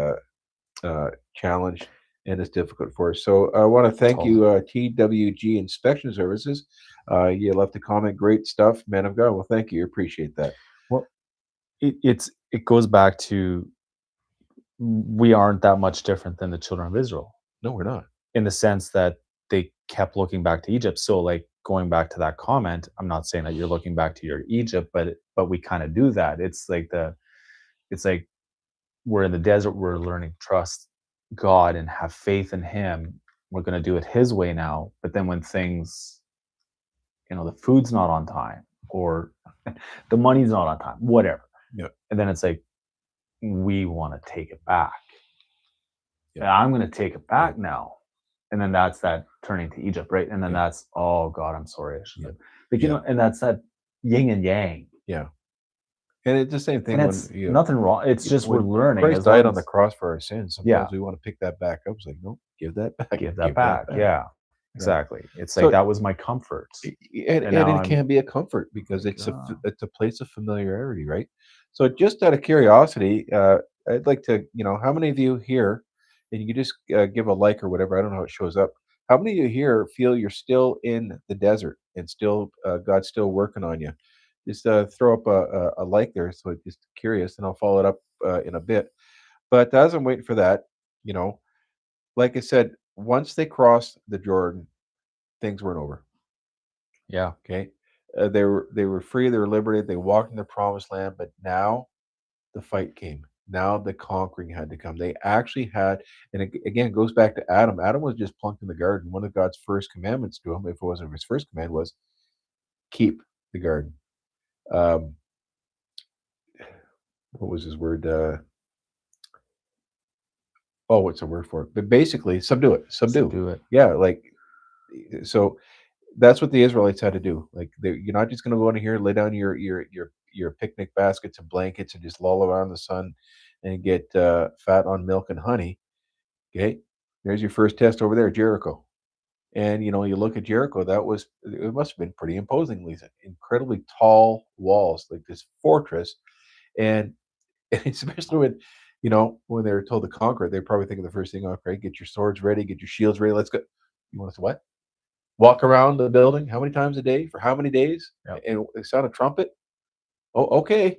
challenged and it's difficult for us. So I want to thank totally. you, TWG Inspection Services. You left a comment, great stuff, man of God. Well, thank you, appreciate that. Well, it goes back to we aren't that much different than the children of Israel No, we're not. in the sense that they kept looking back to Egypt. So, like, going back to that comment, I'm not saying that you're looking back to your Egypt, but we kind of do that. It's like we're in the desert, we're learning to trust God and have faith in Him. We're going to do it His way now. But then when things, the food's not on time or the money's not on time, whatever. Yeah, And then it's like, we want to take it back. yeah, And I'm going to take it yeah, back now. And then that's that turning to Egypt, right? And then yeah, that's, oh God, I'm sorry. I should yeah, have. Like, yeah, and that's that yin and yang. yeah. And it's the same And thing when it's nothing wrong. It's just we're when learning Christ as died long on the as, cross for our sins. yeah, Sometimes we want to pick that back up. It's like, no, give that back, give that give that back. back. Yeah, Yeah. exactly. It's like So that was my comfort. And and now it I'm can be a comfort because like, it's a place of familiarity, right? So just out of curiosity, I'd like to, how many of you here, and you can just give a like or whatever. I don't know how it shows up. How many of you here feel you're still in the desert and still God's still working on you? Just throw up a like there. So just curious, and I'll follow it up in a bit. But as I'm waiting for that, you know, like I said, once they crossed the Jordan, things weren't over. yeah, Okay, they were free, they were liberated, they walked in the promised land, but now the fight came. Now the conquering had to come. They actually had, and again, it goes back to Adam. Adam was just plunked in the garden. One of God's first commandments to him, if it wasn't his first command, was keep the garden. Um, what was his word? Oh, what's the word for it? But basically, subdue it. Subdue. subdue it. Yeah, like so. That's what the Israelites had to do. Like you're not just going to go in here, lay down your picnic baskets and blankets and just loll around in the sun and get fat on milk and honey. Okay, there's your first test over there, Jericho. And you look at Jericho. It must have been pretty imposing, Lisa. Incredibly tall walls, like this fortress, and, and especially when they were told to conquer it, they probably think of the first thing. Okay, get your swords ready, get your shields ready. Let's go. You want us to what? Walk around the building how many times a day for how many days? Yep. And sound a trumpet? Oh, okay.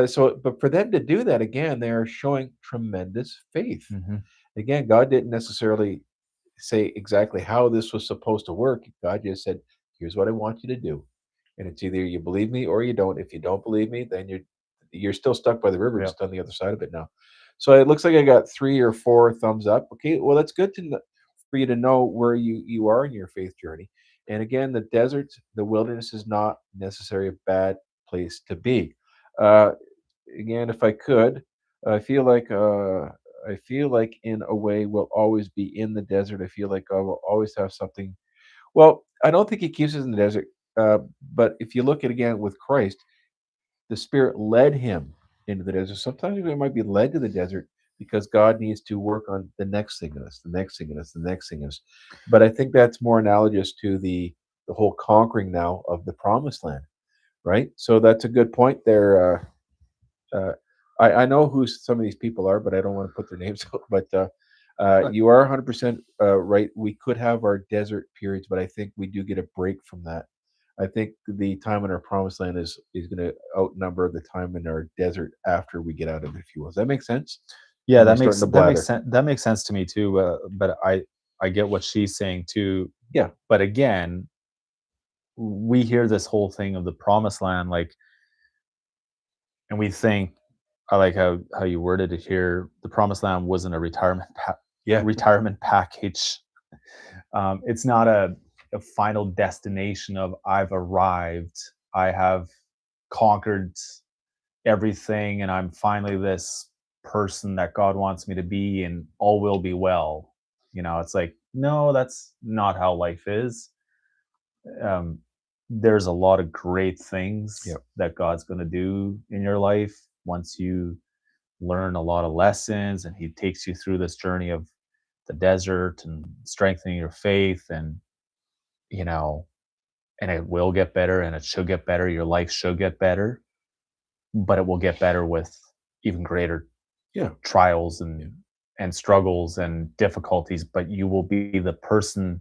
So, but for them to do that again, they are showing tremendous faith. Hmm. Again, God didn't necessarily say exactly how this was supposed to work. God just said, "Here's what I want you to do," and it's either you believe me or you don't. If you don't believe me, then you're still stuck by the river, Yep. just on the other side of it now. So it looks like I got 3 or 4 thumbs up. Okay, well that's good for you to know where you are in your faith journey. And again, the desert, the wilderness is not necessarily a bad place to be. Uh, Again, if I could, I feel like in a way we'll always be in the desert. I feel like I will always have something. Well, I don't think He keeps us in the desert. But if you look at again with Christ, the Spirit led him into the desert. Sometimes we might be led to the desert because God needs to work on the next thing in us, the next thing in us, the next thing in us. But I think that's more analogous to the whole conquering now of the promised land, right? So that's a good point there. I know who some of these people are, but I don't want to put their names out. But Uh, you are 100% right. We could have our desert periods, but I think we do get a break from that. I think the time in our promised land is going to outnumber the time in our desert after we get out of it, if you will. Does that make sense? Yeah, Or am I starting to that makes blather? sense. That makes sense to me too. But I get what she's saying too. Yeah, But again, we hear this whole thing of the promised land, like, and we think, I like how you worded it here. The promised land wasn't a retirement Yeah. retirement package. It's not a final destination of I've arrived, I have conquered everything, and I'm finally this person that God wants me to be, and all will be well. It's like, no, that's not how life is. Um, there's a lot of great things Yep. that God's going to do in your life once you learn a lot of lessons, and He takes you through this journey of the desert and strengthening your faith, and you know, and it will get better, and it should get better. Your life should get better, but it will get better with even greater Yeah. trials Yeah. and struggles and difficulties, but you will be the person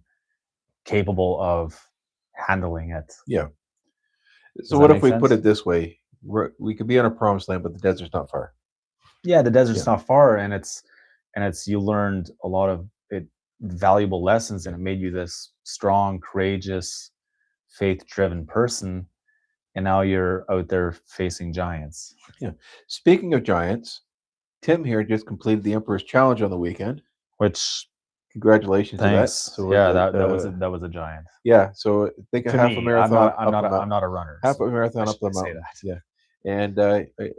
capable of handling it. Yeah. Does So that what if make we put sense? it this way? We could be on a promised land, but the desert's not far. Yeah, the Yeah. desert's not far, and it's you learned a lot of valuable lessons, and Yeah. it made you this strong, courageous, faith-driven person, and now you're out there facing giants. Yeah. Speaking of giants, Tim here just completed the Emperor's Challenge on the weekend. Which, Congratulations to that. thanks. So was Yeah, it? that was a giant. Yeah. So think a To half a me, I'm marathon not I'm up not a a mountain. I'm not a runner, Half a so I marathon up the shouldn't say mountain. that. Yeah. And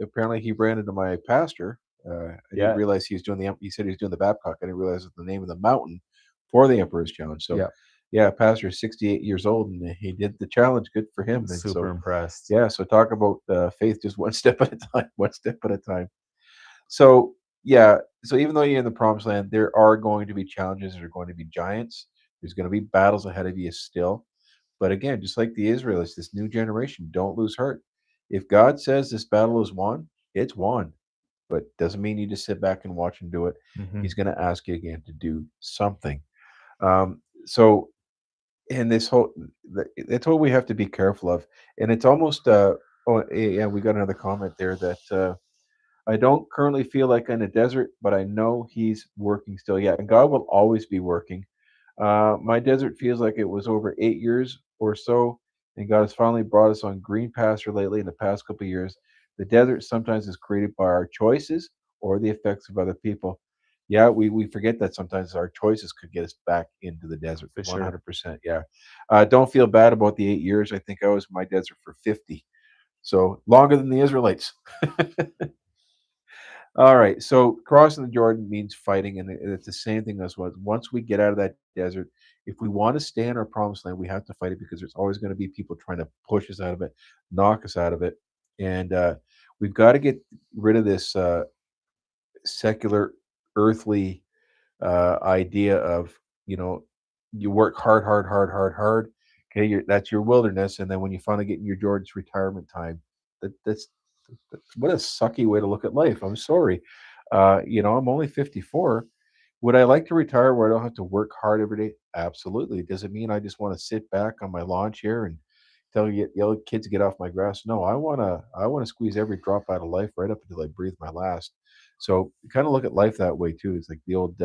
apparently he ran into my pastor. I didn't Yeah, realize he was doing he said he was doing the Babcock. I didn't realize it was the name of the mountain for the Emperor's Challenge. So yeah, yeah, pastor is 68 years old and he did the challenge. Good for him. And super so impressed. yeah, so talk about faith just one step at a time, one step at a time. So yeah, so even though you're in the promised land, there are going to be challenges. There are going to be giants. There's going to be battles ahead of you still. But again, just like the Israelites, this new generation, don't lose heart. If God says this battle is won, it's won. But doesn't mean you just sit back and watch him do it. Mhm. He's going to ask you again to do something. So, and this whole, that's what we have to be careful of. And it's almost, yeah, we got another comment there that I don't currently feel like in a desert, but I know he's working still. Yeah, and God will always be working. My desert feels like it was over 8 years or so, and God has finally brought us on green pasture lately in the past couple of years. The desert sometimes is created by our choices or the effects of other people. Yeah, we forget that sometimes our choices could get us back into the desert. For sure. 100%. Yeah. Don't feel bad about the 8 years. I think I was in my desert for 50. So longer than the Israelites. All right. So crossing the Jordan means fighting, and it's the same thing as was. Once we get out of that desert, if we want to stay in our promised land, we have to fight it because there's always going to be people trying to push us out of it, knock us out of it, and we've got to get rid of this secular, earthly idea of you know you work hard, hard, hard, hard, hard. Okay, that's your wilderness, and then when you finally get in your Jordan's retirement time, that's what a sucky way to look at life. I'm sorry. I'm only 54. Would I like to retire where I don't have to work hard every day? Absolutely. Does it mean I just want to sit back on my lawn chair and tell you yell at kids to get off my grass? No, I wanna squeeze every drop out of life right up until I breathe my last. So kind of look at life that way too. It's like the old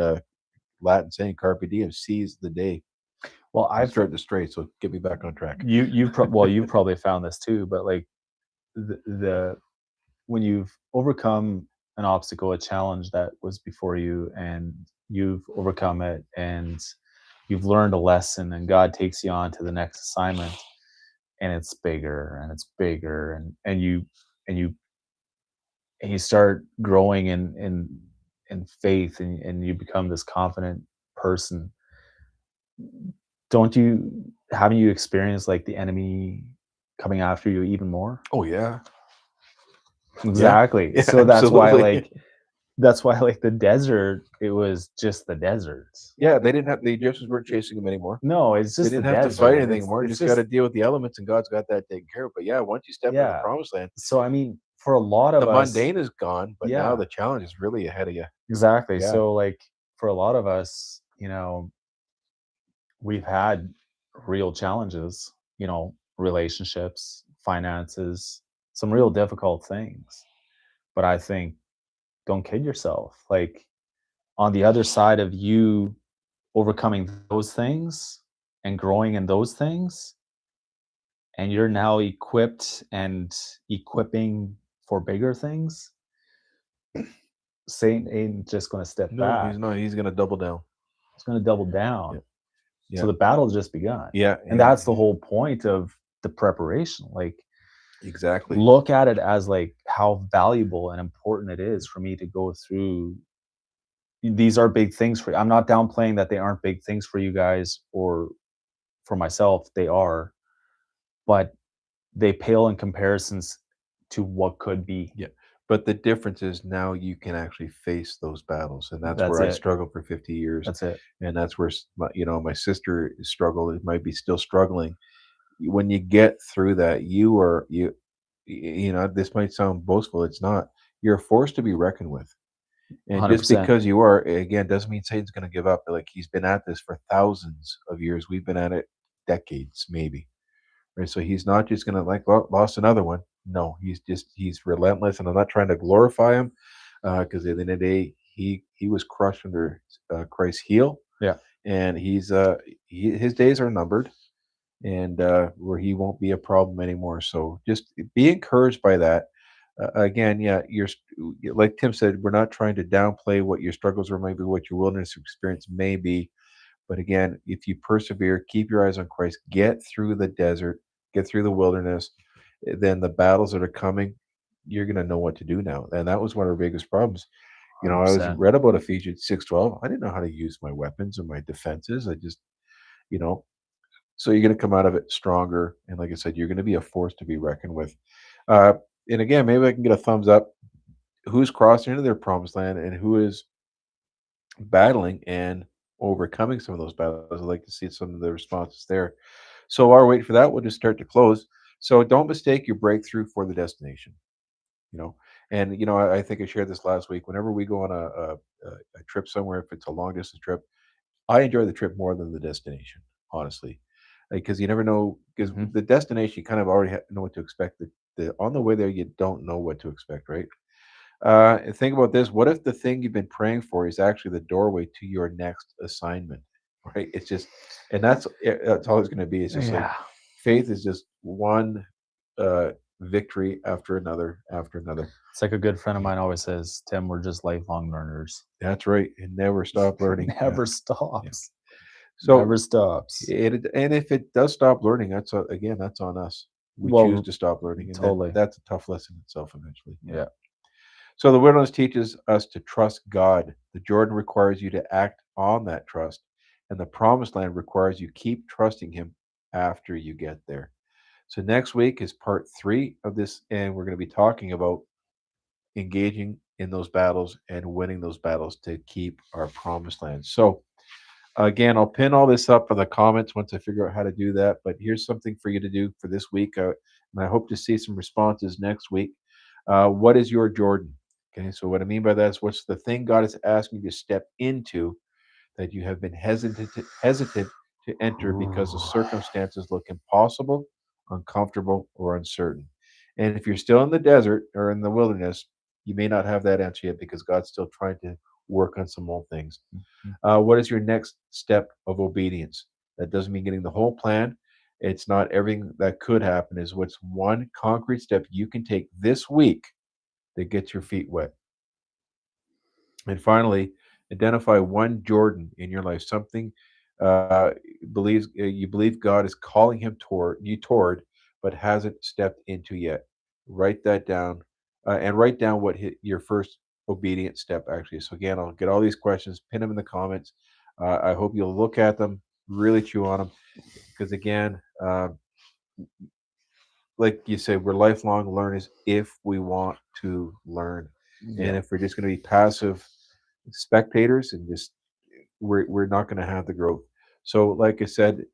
Latin saying, "Carpe diem," seize the day. Well, I'm I've starting to stray, so get me back on track. you've probably found this too, but like the when you've overcome an obstacle, a challenge that was before you, and you've overcome it, and you've learned a lesson, and God takes you on to the next assignment, and it's bigger and it's bigger, and you and you start growing in faith, and you become this confident person. Don't you haven't you experienced like the enemy coming after you even more? Oh yeah, yeah, Exactly. yeah, So absolutely. that's why like the desert, it was just the desert. Yeah, they didn't have the Egyptians weren't chasing them anymore. No, it's They just the didn't have to fight desert. anything It's anymore. it's Just got to just deal with the elements, and God's got that taken care of. But yeah, once you step into the yeah. promised land, So I mean, for a lot the of us, mundane is gone, but now yeah, the challenge is really ahead of you. exactly. Yeah, So like for a lot of us, we've had real challenges, relationships, finances, some real difficult things. But I think don't kid yourself. Like on the other side of you overcoming those things and growing in those things, and you're now equipped and equipping for bigger things, Satan ain't just going to step No, back. he's not. He's going to double down. He's going to double down. Yeah. So Yeah. the battle's just begun. Yeah. And that's the whole point of the preparation. Like, Exactly. look at it as like how valuable and important it is for me to go through. These are big things for you. I'm not downplaying that they aren't big things for you guys or for myself. They are, but they pale in comparisons to what could be. Yeah. But the difference is now you can actually face those battles. And that's That's where I it. struggled for 50 years. That's it. And that's where, my sister struggled. It might be still struggling. When you get through that, this might sound boastful. It's not. You're a force to be reckoned with. And just 100%. because you are, again, doesn't mean Satan's going to give up. Like, he's been at this for thousands of years. We've been at it decades, maybe. Right? So he's not just going to like, well, lost another one. No, he's relentless. And I'm not trying to glorify him, because at the end of the day, he was crushed under Christ's heel, Yeah. and his days are numbered, and where he won't be a problem anymore. So just be encouraged by that. Again, yeah, like Tim said, we're not trying to downplay what your struggles or maybe what your wilderness experience may be. But again, if you persevere, keep your eyes on Christ, get through the desert, get through the wilderness, then the battles that are coming, you're going to know what to do now. And that was one of our biggest problems. I was 100%. read about Ephesians 6:12. I didn't know how to use my weapons and my defenses. I just, you know, so you're going to come out of it stronger. And like I said, you're going to be a force to be reckoned with. Uh, and again, maybe I can get a thumbs up. Who's crossing into their promised land and who is battling and overcoming some of those battles? I'd like to see some of the responses there. So while we're waiting for that, we'll just start to close. So don't mistake your breakthrough for the destination. You know, and I think I shared this last week. Whenever we go on a trip somewhere, if it's a long distance trip, I enjoy the trip more than the destination, honestly, because you never know. Because Mhm. the destination, you kind of already know what to expect. On the way there, you don't know what to expect, right? And think about this: what if the thing you've been praying for is actually the doorway to your next assignment? Right? It's just, and that's all it's going to be. It's just like Yeah. faith is just one victory after another. It's like a good friend of mine always says, Tim, we're just lifelong learners. That's right, and never stop learning. Yeah, Never yeah. stops. So Never stops. and if it does stop learning, again, that's on us. We choose Well, to stop learning, and then totally. that's a tough lesson itself eventually. Yeah. Yeah. So the wilderness teaches us to trust God. The Jordan requires you to act on that trust, and the promised land requires you keep trusting Him after you get there. So next week is part 3 of this, and we're going to be talking about engaging in those battles and winning those battles to keep our promised land. So again, I'll pin all this up in the comments once I figure out how to do that. But here's something for you to do for this week, and I hope to see some responses next week. What is your Jordan? Okay, so what I mean by that is, what's the thing God is asking you to step into that you have been hesitant to enter because the Ooh. circumstances look impossible, uncomfortable, or uncertain. And if you're still in the desert or in the wilderness, you may not have that answer yet because God's still trying to work on some more things. Mhm. What is your next step of obedience? That doesn't mean getting the whole plan. It's not everything that could happen. Is what's one concrete step you can take this week that gets your feet wet. And finally, identify one Jordan in your life, something you believe God is calling him toward, but hasn't stepped into yet. Write that down, and write down what your first obedient step actually is. So again, I'll get all these questions, pin them in the comments. I hope you'll look at them, really chew on them, because again, like you said, we're lifelong learners if we want to learn, and Yeah. if we're just going to be passive spectators and just we're not going to have the growth. So, like I said,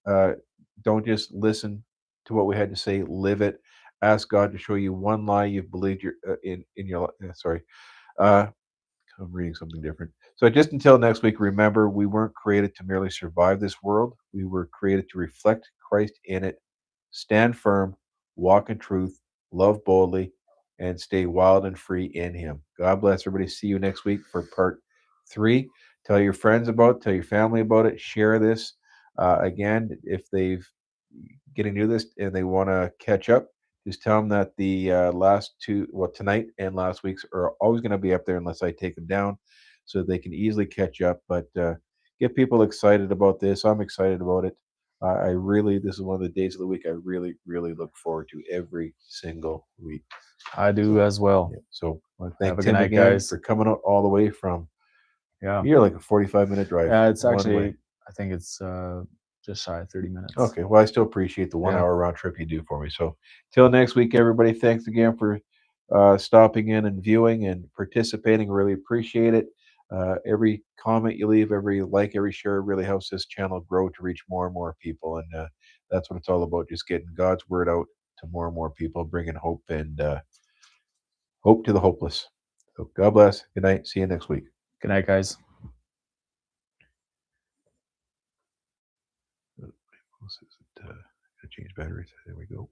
don't just listen to what we had to say. Live it. Ask God to show you one lie you've believed in your. Sorry, uh, I'm reading something different. So, just until next week, remember we weren't created to merely survive this world. We were created to reflect Christ in it. Stand firm, walk in truth, love boldly, and stay wild and free in Him. God bless everybody. See you next week for part 3. Tell your friends about it, tell your family about it, share this. Again, if they've getting new to this and they want to catch up, Just tell them that the last two, well, tonight and last week's are always going to be up there unless I take them down, so they can easily catch up. But get people excited about this. I'm excited about it. I really, this is one of the days of the week I really, really look forward to every single week. I do So, as well. yeah. So I want to Have thank a good Tim night, again guys. for coming out all the way from. Yeah. You're like a 45-minute drive Yeah, it's one way. actually, I think it's just shy of 30 minutes. Okay, well, I still appreciate the 1 Yeah. hour round trip you do for me. So, till next week, everybody, thanks again for stopping in and viewing and participating. Really appreciate it. Every comment you leave, every like, every share really helps this channel grow to reach more and more people. And that's what it's all about, just getting God's word out to more and more people, bringing hope and hope to the hopeless. So, God bless. Good night. See you next week. Good night, guys. Change batteries. There we go.